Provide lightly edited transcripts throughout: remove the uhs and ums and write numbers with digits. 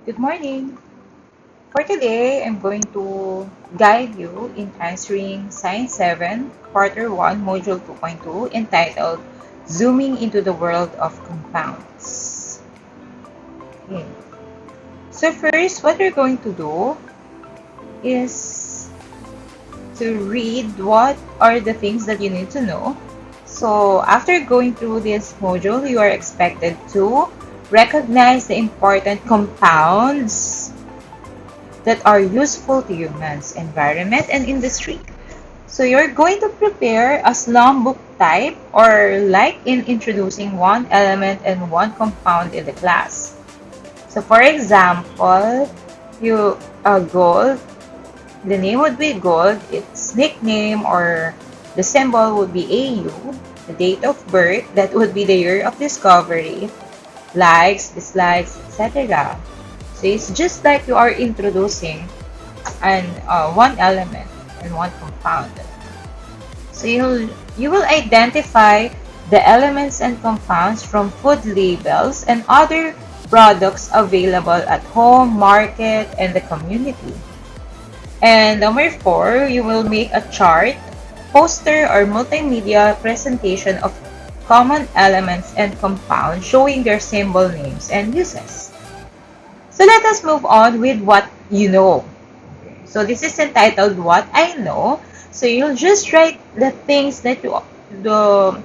Good morning. For today, I'm going to guide you in answering Science 7, Quarter 1, Module 2.2, entitled Zooming into the World of Compounds. Okay. So first, what we're going to do is to read what are the things that you need to know. So after going through this module, you are expected to recognize the important compounds that are useful to humans, environment, and industry. So you're going to prepare a slum book type or like in introducing one element and one compound in the class. So for example, you gold, the name would be gold, its nickname or the symbol would be AU, the date of birth, that would be the year of discovery, likes, dislikes, etc. So it's just like you are introducing and one element and one compound. So you will identify the elements and compounds from food labels and other products available at home, market, and the community. And number 4, you will make a chart, poster, or multimedia presentation of common elements and compounds showing their symbol names and uses. So let us move on with what you know. So this is entitled What I Know. So you'll just write the things that the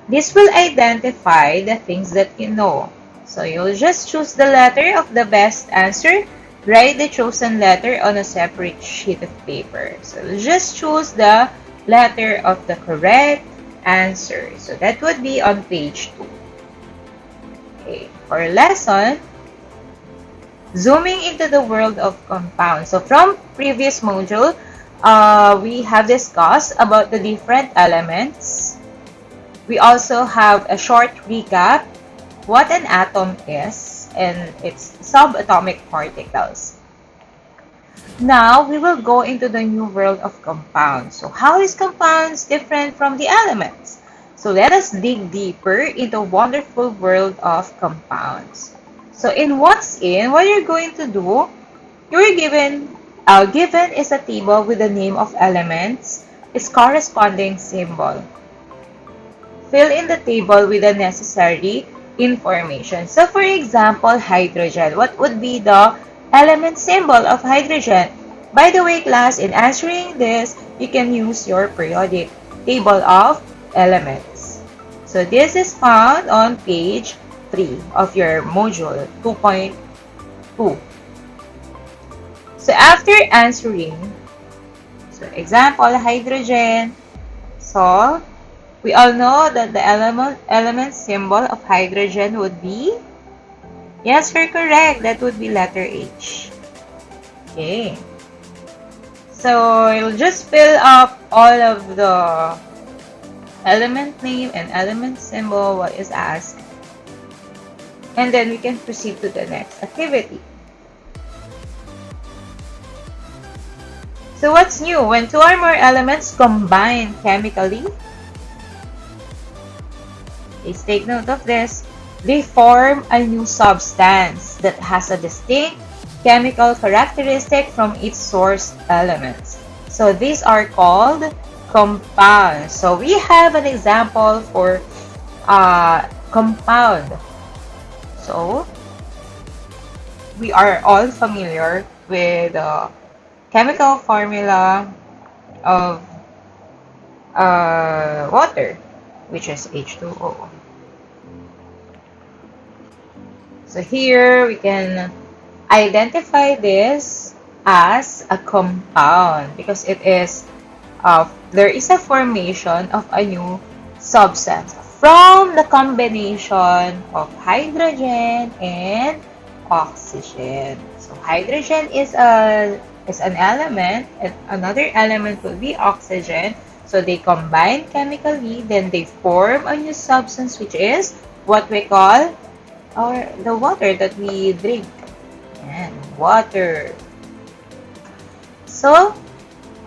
this will identify the things that you know. So you'll just choose the letter of the best answer. Write the chosen letter on a separate sheet of paper. So just choose the letter of the correct answer. So that would be on page 2. Okay, for lesson, zooming into the world of compounds. So from previous module, we have discussed about the different elements. We also have a short recap, what an atom is, and its subatomic particles. Now, we will go into the new world of compounds. So how is compounds different from the elements? So let us dig deeper into the wonderful world of compounds. So in What's In, what you're going to do, you're given is a table with the name of elements, its corresponding symbol. Fill in the table with the necessary information. So for example, hydrogen. What would be the element symbol of hydrogen? By the way, class, in answering this, you can use your periodic table of elements. So this is found on page 3 of your module 2.2. So after answering, so example, hydrogen. So we all know that the element symbol of hydrogen would be, yes, you're correct, that would be letter H. Okay. So you'll just fill up all of the element name and element symbol, what is asked. And then we can proceed to the next activity. So what's new? When two or more elements combine chemically, please take note of this, they form a new substance that has a distinct chemical characteristic from its source elements. So these are called compounds. So we have an example for compound. So we are all familiar with the chemical formula of water, which is H2O. So here we can identify this as a compound because it is there is a formation of a new substance from the combination of hydrogen and oxygen. So hydrogen is an element, and another element will be oxygen. So they combine chemically, then they form a new substance, which is what we call the water that we drink. And water. So,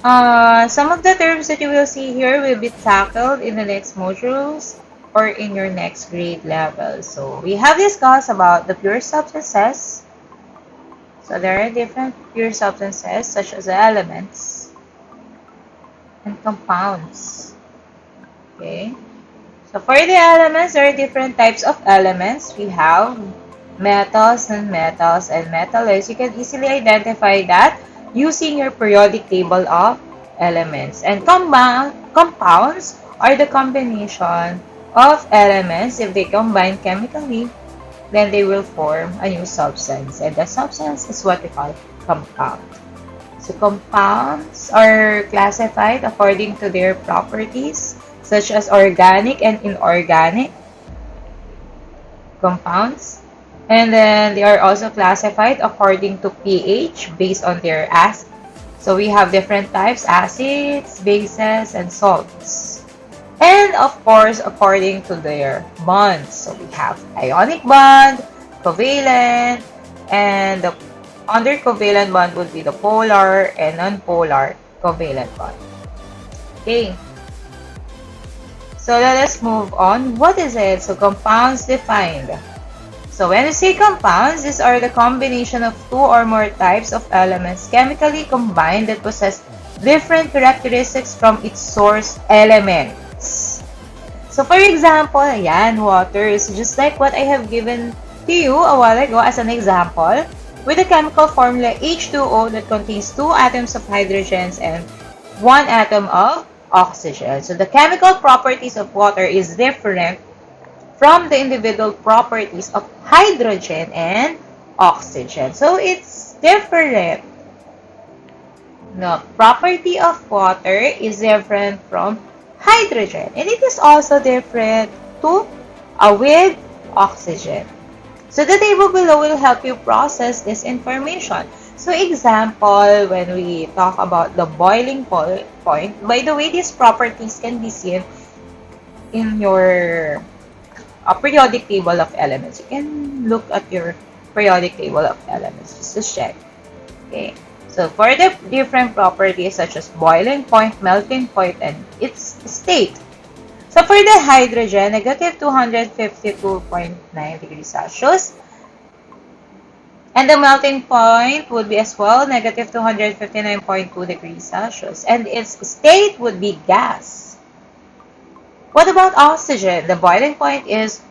some of the terms that you will see here will be tackled in the next modules. or in your next grade level. So we have discussed about the pure substances. So there are different pure substances such as elements and compounds. Okay. So for the elements, there are different types of elements. We have metals, non-metals, and metalloids. You can easily identify that using your periodic table of elements. And compounds are the combination of elements. If they combine chemically, then they will form a new substance. And the substance is what we call compound. So compounds are classified according to their properties, such as organic and inorganic compounds. And then they are also classified according to pH based on their acid. So we have different types: acids, bases, and salts. And of course, according to their bonds. So we have ionic bond, covalent, and the under covalent bond would be the polar and non-polar covalent bond. Okay. So let us move on. What is it? So compounds defined. So when we say compounds, these are the combination of two or more types of elements chemically combined that possess different characteristics from its source elements. So for example, ayan, water is just like what I have given to you a while ago as an example, with the chemical formula H2O that contains 2 atoms of hydrogens and 1 atom of oxygen. So the chemical properties of water is different from the individual properties of hydrogen and oxygen. So it's different. The property of water is different from hydrogen, and it is also different with oxygen. So the table below will help you process this information. So example, when we talk about the boiling point, by the way, these properties can be seen in your periodic table of elements. You can look at your periodic table of elements just to check. Okay. So for the different properties such as boiling point, melting point, and its state. So for the hydrogen, negative 252.9 degrees Celsius. And the melting point would be as well negative 259.2 degrees Celsius. And its state would be gas. What about oxygen? The boiling point is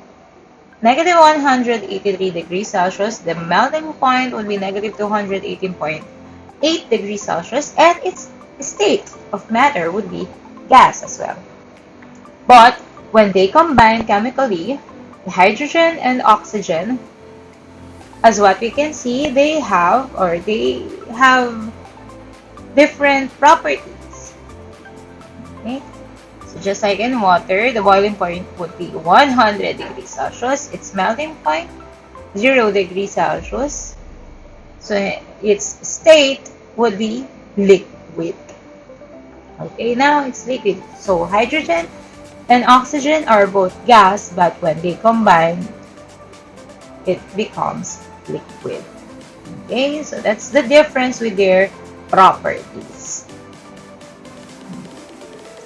negative 183 degrees Celsius. The melting point would be negative 218.8 degrees Celsius. And its state of matter would be gas as well. But when they combine chemically, the hydrogen and oxygen, as what we can see, they have different properties. Okay? So just like in water, the boiling point would be 100 degrees Celsius. Its melting point, 0 degrees Celsius. So its state would be liquid. Okay, now it's liquid. So hydrogen and oxygen are both gas, but when they combine, it becomes liquid. Okay, so that's the difference with their properties.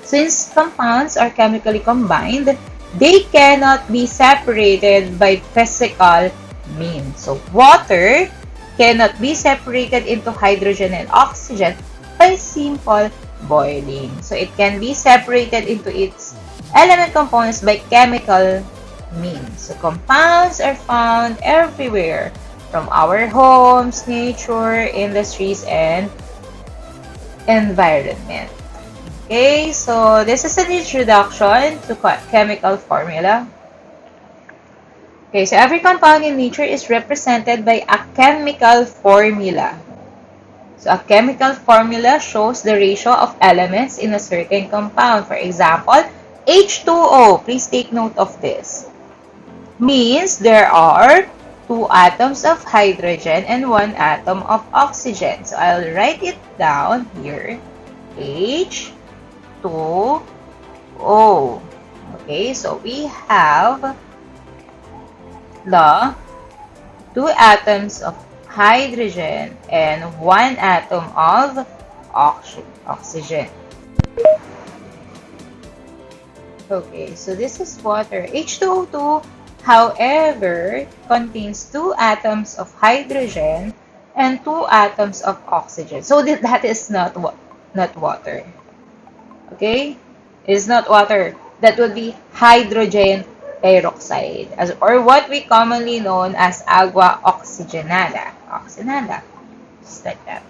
Since compounds are chemically combined, they cannot be separated by physical means. So water cannot be separated into hydrogen and oxygen by simple boiling. So it can be separated into its element components by chemical means. So compounds are found everywhere, from our homes, nature, industries, and environment. Okay, so this is an introduction to chemical formula. Okay, so every compound in nature is represented by a chemical formula. So a chemical formula shows the ratio of elements in a certain compound. For example, H2O, please take note of this, means there are 2 atoms of hydrogen and 1 atom of oxygen. So I'll write it down here, H2O. Okay, so we have the 2 atoms of hydrogen and 1 atom of oxygen. Okay, so this is water. H2O2, however, contains 2 atoms of hydrogen and 2 atoms of oxygen. So that is not water. Okay? It is not water. That would be hydrogen peroxide, or what we commonly known as agua oxigenada. Oxigenada. Just like that.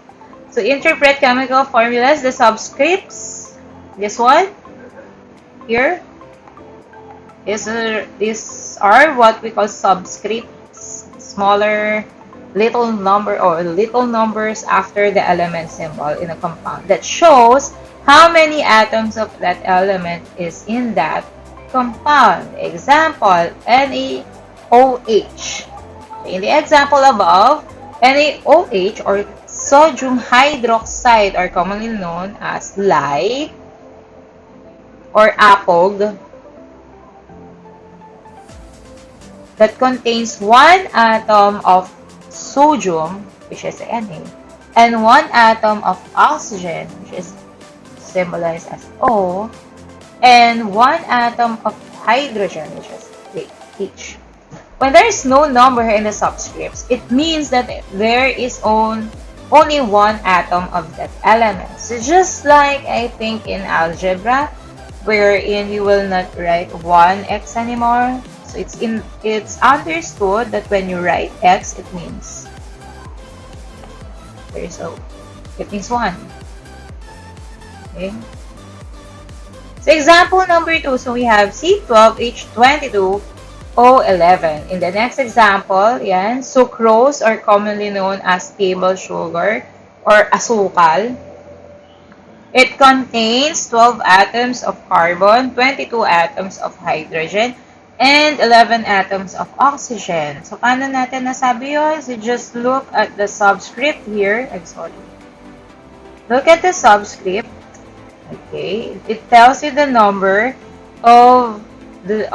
So interpret chemical formulas, the subscripts. This one here. These are what we call subscripts, smaller little number or little numbers after the element symbol in a compound that shows how many atoms of that element is in that compound. Example, NaOH. In the example above, NaOH or sodium hydroxide are commonly known as lye or apog, that contains 1 atom of sodium, which is Na, and 1 atom of oxygen, which is symbolized as O, and 1 atom of hydrogen, which is H. When there is no number in the subscripts, it means that there is only 1 atom of that element. So just like I think in algebra, wherein you will not write 1x anymore. So it's understood that when you write x, it means it means 1. Okay. So example number 2, so we have C12H22O11. In the next example, yan, sucrose or commonly known as table sugar or asukal. It contains 12 atoms of carbon, 22 atoms of hydrogen, and 11 atoms of oxygen. So, paano natin nasabi yun? So, just look at the subscript here. I'm sorry. Look at the subscript. Okay. It tells you the number of the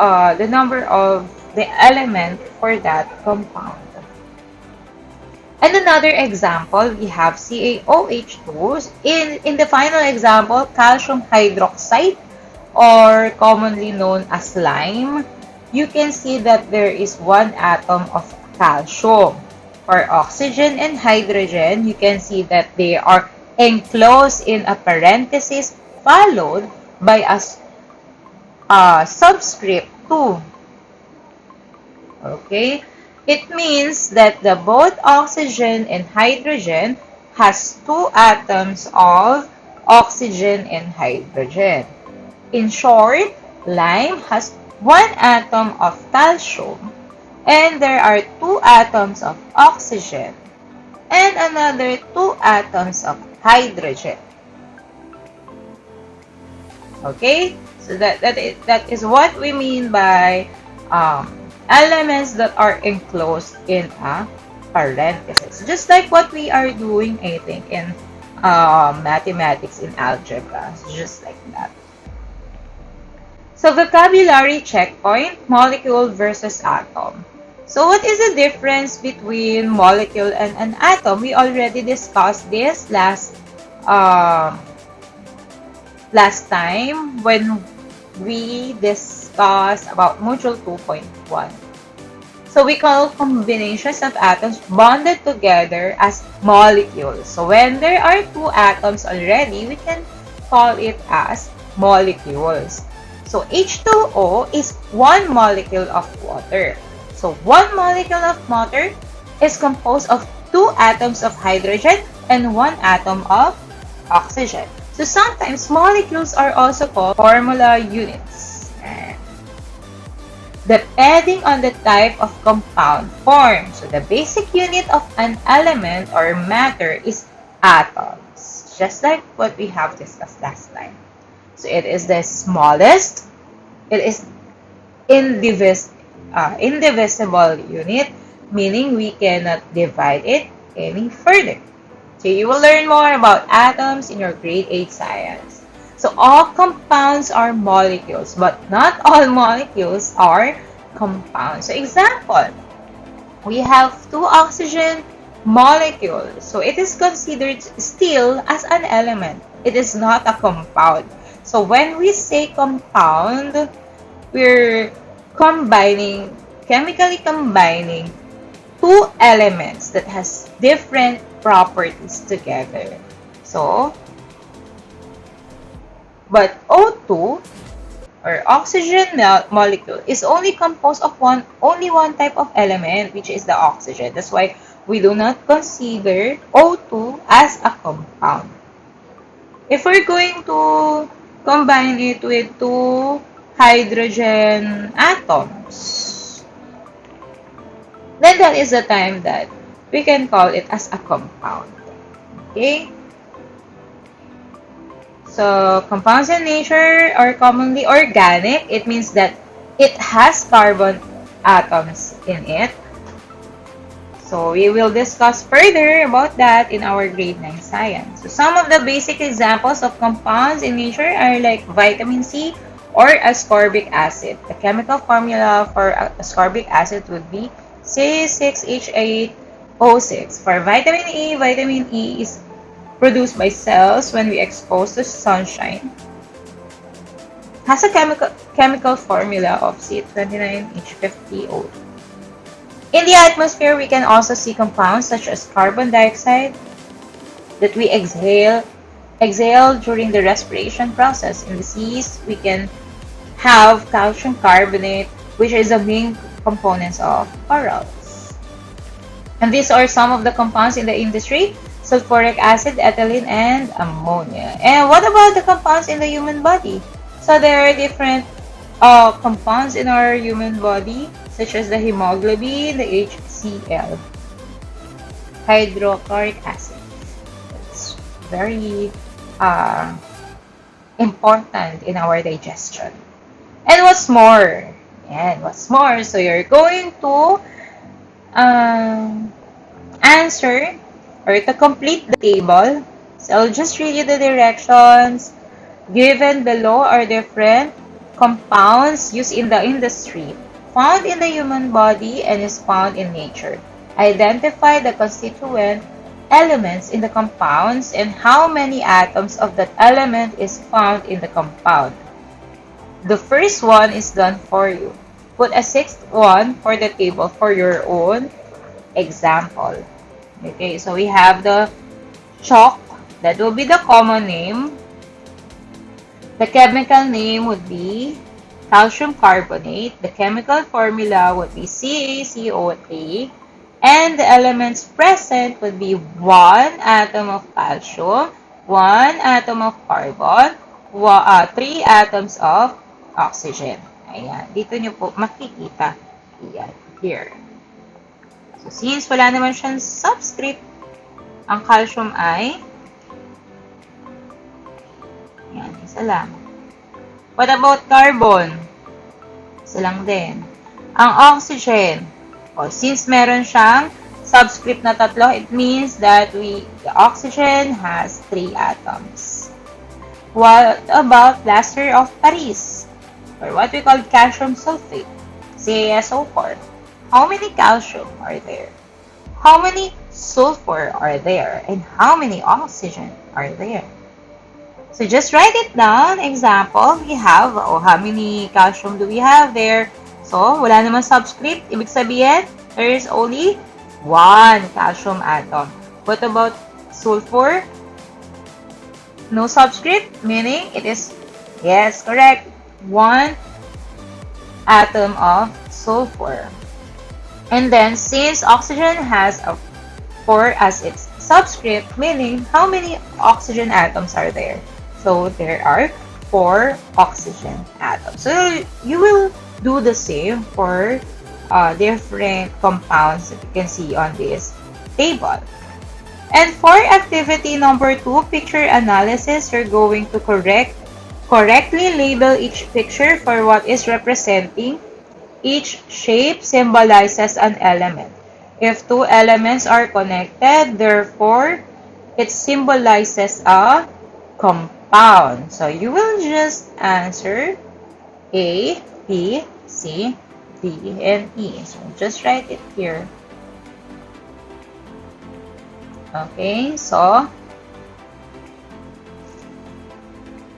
element for that compound. And another example, we have CaOH2. In the final example, calcium hydroxide, or commonly known as lime, you can see that there is 1 atom of calcium. For oxygen and hydrogen, you can see that they are enclosed in a parenthesis followed by a subscript 2. Okay? It means that the both oxygen and hydrogen has 2 atoms of oxygen and hydrogen. In short, lime has 1 atom of calcium, and there are 2 atoms of oxygen, and another 2 atoms of hydrogen. Okay? So that is what we mean by elements that are enclosed in a parenthesis. Just like what we are doing, I think, in mathematics in algebra. Just like that. So, vocabulary checkpoint, molecule versus atom. So, what is the difference between molecule and an atom? We already discussed this last time when we discussed about module 2.1. So, we call combinations of atoms bonded together as molecules. So, when there are 2 atoms already, we can call it as molecules. So, H2O is 1 molecule of water. So, 1 molecule of water is composed of 2 atoms of hydrogen and 1 atom of oxygen. So, sometimes molecules are also called formula units, depending on the type of compound formed. So, the basic unit of an element or matter is atoms, just like what we have discussed last time. So, it is the smallest, it is indivisible unit, meaning we cannot divide it any further. So, you will learn more about atoms in your grade 8 science. So, all compounds are molecules, but not all molecules are compounds. So, example, we have 2 oxygen molecules. So, it is considered still as an element. It is not a compound. So when we say compound, we're chemically combining two elements that has different properties together. So, but O2 or oxygen molecule is only composed of only one type of element, which is the oxygen. That's why we do not consider O2 as a compound. If we're going to combine it with two hydrogen atoms, then that is the time that we can call it as a compound. Okay? So, compounds in nature are commonly organic. It means that it has carbon atoms in it. So, we will discuss further about that in our grade 9 science. So, some of the basic examples of compounds in nature are like vitamin C or ascorbic acid. The chemical formula for ascorbic acid would be C6H8O6. For vitamin E is produced by cells when we expose to sunshine. Has a chemical formula of C29H50O. In the atmosphere, we can also see compounds such as carbon dioxide that we exhale during the respiration process. In the seas, we can have calcium carbonate, which is the main components of corals. And these are some of the compounds in the industry: sulfuric acid, ethylene, and ammonia. And what about the compounds in the human body? So there are different compounds in our human body, such as the hemoglobin, the HCl, hydrochloric acid. It's very important in our digestion. And what's more? So you're going to answer or to complete the table. So I'll just read you the directions. Given below are different compounds used in the industry, found in the human body, and is found in nature. Identify the constituent elements in the compounds and how many atoms of that element is found in the compound. The first one is done for you. Put a sixth one for the table for your own example. Okay, so we have the chalk. That will be the common name. The chemical name would be calcium carbonate. The chemical formula would be CaCO3. And the elements present would be 1 atom of calcium, 1 atom of carbon, 3 atoms of oxygen. Ayan. Dito nyo po makikita. Ayan. Here. So, since wala naman siyang subscript, ang calcium ay yan, isa lang. What about carbon? Isa lang din. Ang oxygen, since meron siyang subscript na tatlo, it means that the oxygen has 3 atoms. What about plaster of Paris? Or what we call calcium sulfate, CaSO4. How many calcium are there? How many sulfur are there? And how many oxygen are there? So just write it down. Example, we have, how many calcium do we have there? So, wala naman subscript. Ibig sabihin, there is only 1 calcium atom. What about sulfur? No subscript, meaning it is, yes, correct, 1 atom of sulfur. And then, since oxygen has a 4 as its subscript, meaning how many oxygen atoms are there? So, there are 4 oxygen atoms. So, you will do the same for different compounds that you can see on this table. And for activity number 2, picture analysis, you're going to correctly label each picture for what is representing. Each shape symbolizes an element. If 2 elements are connected, therefore, it symbolizes a compound. So, you will just answer A, B, C, D, and E. So, just write it here. Okay, so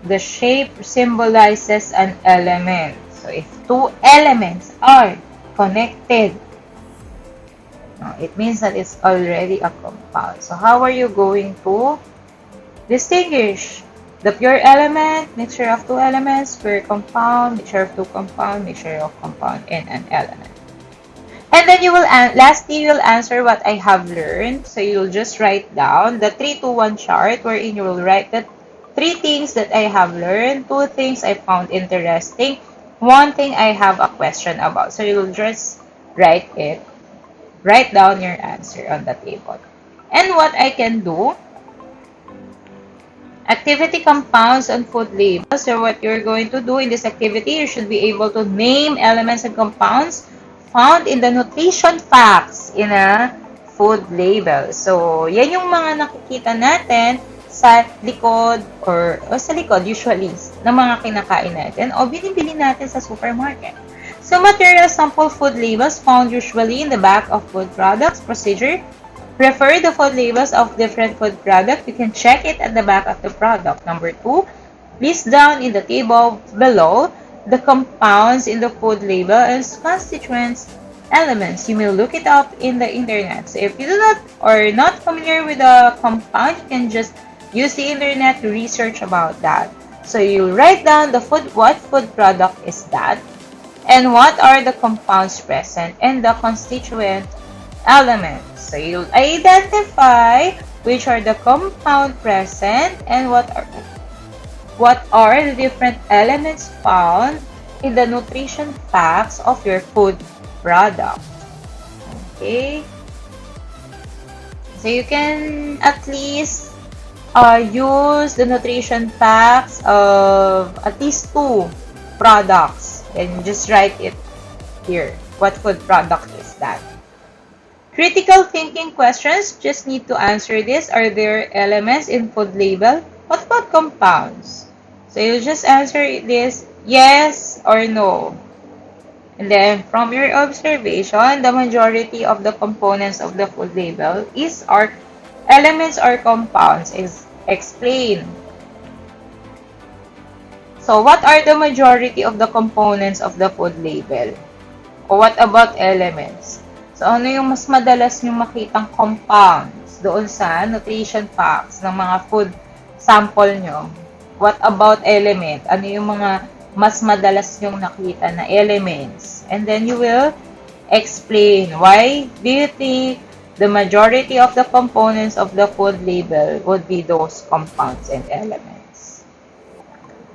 The shape symbolizes an element. So if two elements are connected, it means that it's already a compound. So how are you going to distinguish the pure element, mixture of two elements, pure compound, mixture of two compound, mixture of compound, and an element? And then you will, lastly, you will answer what I have learned. So you'll just write down the 3-2-1 chart wherein you will write the 3 things that I have learned, 2 things I found interesting, 1 thing I have a question about. So you'll just write it, write down your answer on the table. And what I can do, activity compounds on food labels. So what you're going to do in this activity, you should be able to name elements and compounds found in the nutrition facts in a food label. So, yan yung mga nakikita natin sa likod or sa likod usually ng mga kinakain natin o binibili natin sa supermarket. So, material sample food labels found usually in the back of food products. Procedure: refer the food labels of different food products. You can check it at the back of the product. Number 2, list down in the table below the compounds in the food label as constituents elements. You may look it up in the internet. So if you do not or not familiar with the compound, you can just use the internet to research about that. So you write down the food, what food product is that, and what are the compounds present and the constituent elements. So you'll identify which are the compound present and what are the different elements found in the nutrition facts of your food product. Okay? So you can at least use the nutrition facts of at least 2 products and just write it here. What food product is that? Critical thinking questions, just need to answer this. Are there elements in food label? What about compounds? So you just answer this yes or no. And then from your observation, the majority of the components of the food label are elements or compounds. Explain. So what are the majority of the components of the food label? O what about elements? So ano yung mas madalas nyo makitang compounds doon sa nutrition facts ng mga food sample nyo? What about element? Ano yung mga mas madalas nyong nakita na elements? And then you will explain why do you think the majority of the components of the food label would be those compounds and elements.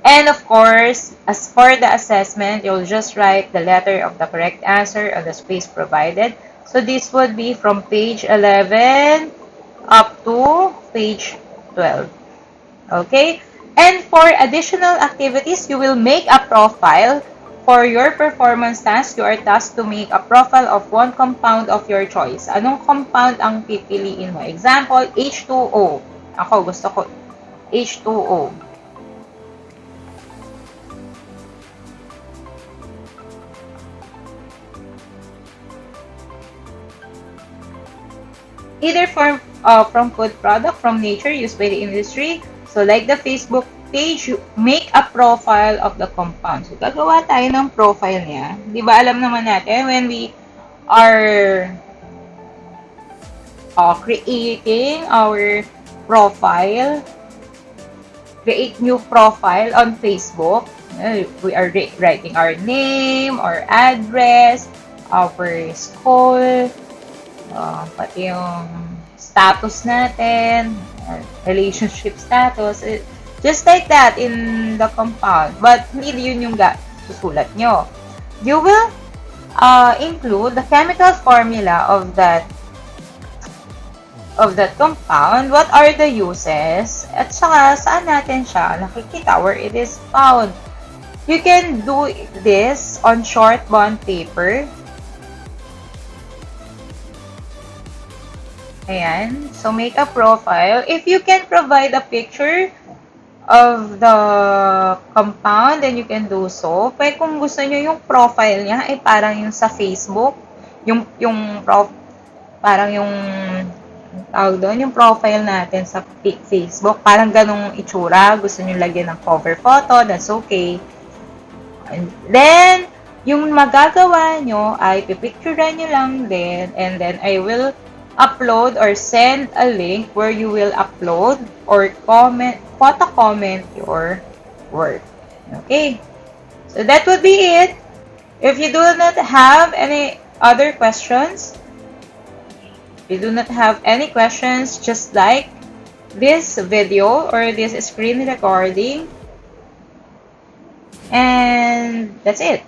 And of course, as for the assessment, you'll just write the letter of the correct answer on the space provided. So this would be from page 11 up to page 12. Okay? And for additional activities, you will make a profile. For your performance task, you are tasked to make a profile of 1 compound of your choice. Anong compound ang pipiliin mo? Example, H2O. Ako, gusto ko H2O. Either from food product, from nature, used by the industry. So, like the Facebook page, make a profile of the compound. So, gagawa tayo ng profile niya. Di ba alam naman natin, when we are creating our profile, create new profile on Facebook, we are writing our name, our address, our school, pati yung status natin, relationship status, just like that in the compound. But hindi yun yung susulat nyo. You will include the chemical formula of that compound, what are the uses, at saka saan natin siya nakikita, where it is found. You can do this on short bond paper. Ayan. So, make a profile. If you can provide a picture of the compound, then you can do so. Pero kung gusto nyo yung profile niya, parang yung sa Facebook, parang yung tawag doon, yung profile natin sa Facebook. Parang ganong itsura. Gusto nyo lagyan ng cover photo, that's okay. And then, yung magagawa nyo ay pipicturean nyo lang din, and then I will upload or send a link where you will upload or comment, photo comment your work. Okay. So that would be it. If you do not have any other questions, just like this video or this screen recording, and that's it.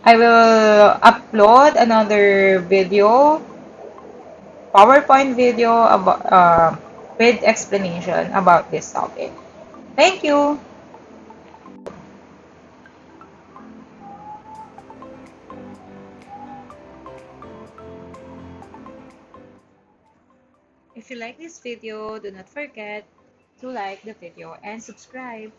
I will upload another video, PowerPoint video about with explanation about this topic. Thank you. If you like this video, do not forget to like the video and subscribe.